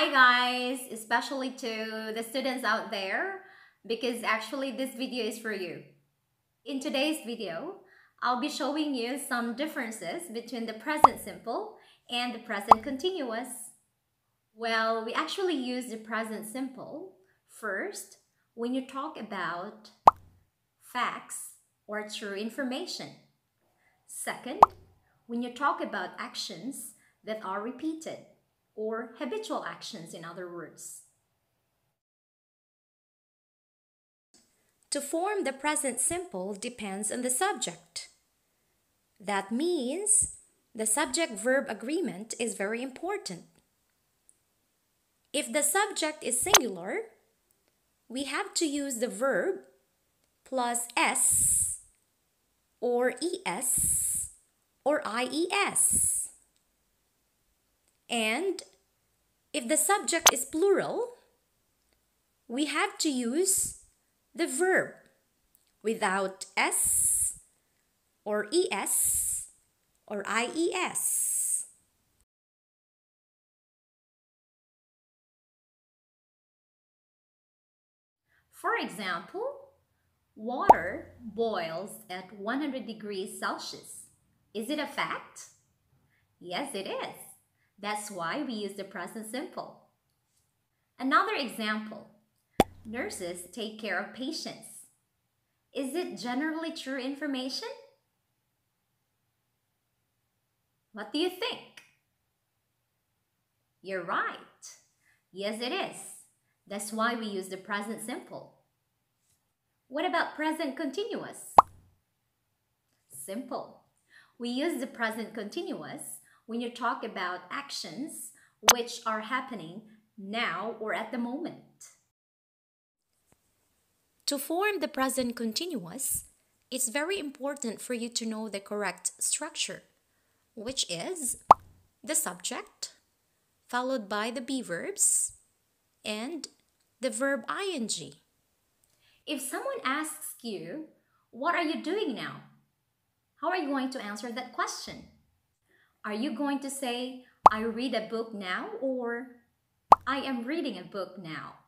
Hi guys, especially to the students out there, because actually this video is for you. In today's video, I'll be showing you some differences between the present simple and the present continuous. Well, we actually use the present simple first when you talk about facts or true information. Second, when you talk about actions that are repeated, or habitual actions in other words. To form the present simple depends on the subject. That means the subject-verb agreement is very important. If the subject is singular, we have to use the verb plus s or es or ies. And if the subject is plural, we have to use the verb without s or es or ies. For example, water boils at 100 degrees Celsius. Is it a fact? Yes, it is. That's why we use the present simple. Another example, nurses take care of patients. Is it generally true information? What do you think? You're right. Yes, it is. That's why we use the present simple. What about present continuous? Simple. We use the present continuous when you talk about actions which are happening now or at the moment. To form the present continuous, it's very important for you to know the correct structure, which is the subject, followed by the be verbs, and the verb ing. If someone asks you, "What are you doing now?" how are you going to answer that question? Are you going to say, "I read a book now," or "I am reading a book now"?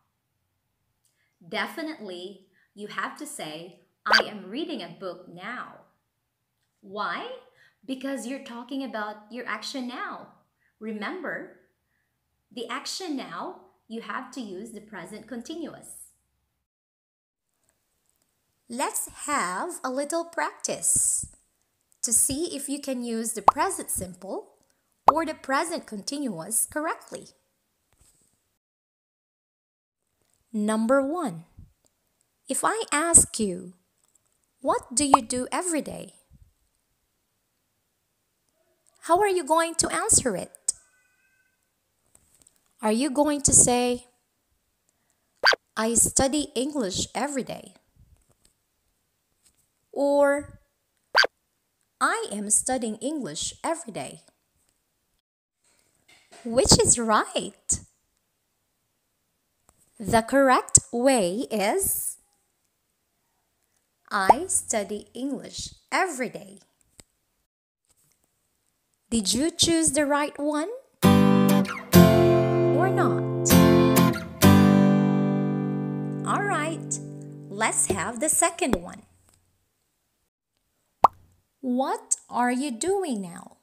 Definitely, you have to say, "I am reading a book now." Why? Because you're talking about your action now. Remember, the action now, you have to use the present continuous. Let's have a little practice to see if you can use the present simple or the present continuous correctly. Number 1. If I ask you, "What do you do every day?" how are you going to answer it? Are you going to say, "I study English every day"? Or, "I am studying English every day"? Which is right? The correct way is, "I study English every day." Did you choose the right one? Or not? Alright, let's have the second one. What are you doing now?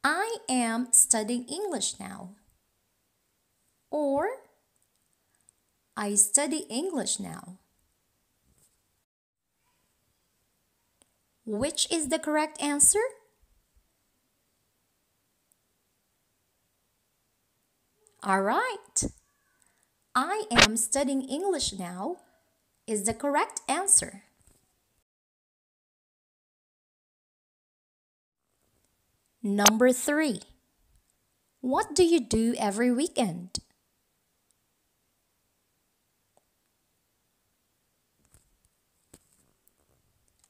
I am studying English now. Or, I study English now. Which is the correct answer? Alright, I am studying English now is the correct answer. Number 3. What do you do every weekend?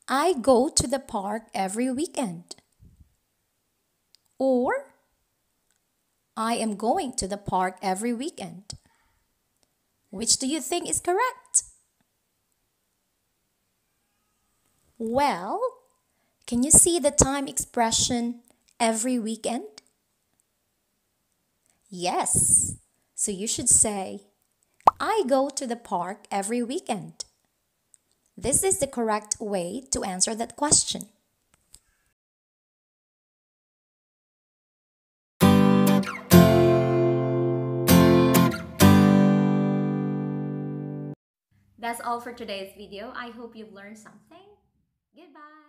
I go to the park every weekend. Or, I am going to the park every weekend. Which do you think is correct? Well, can you see the time expression every weekend? Yes. So you should say, I go to the park every weekend. This is the correct way to answer that question. That's all for today's video. I hope you've learned something. Goodbye.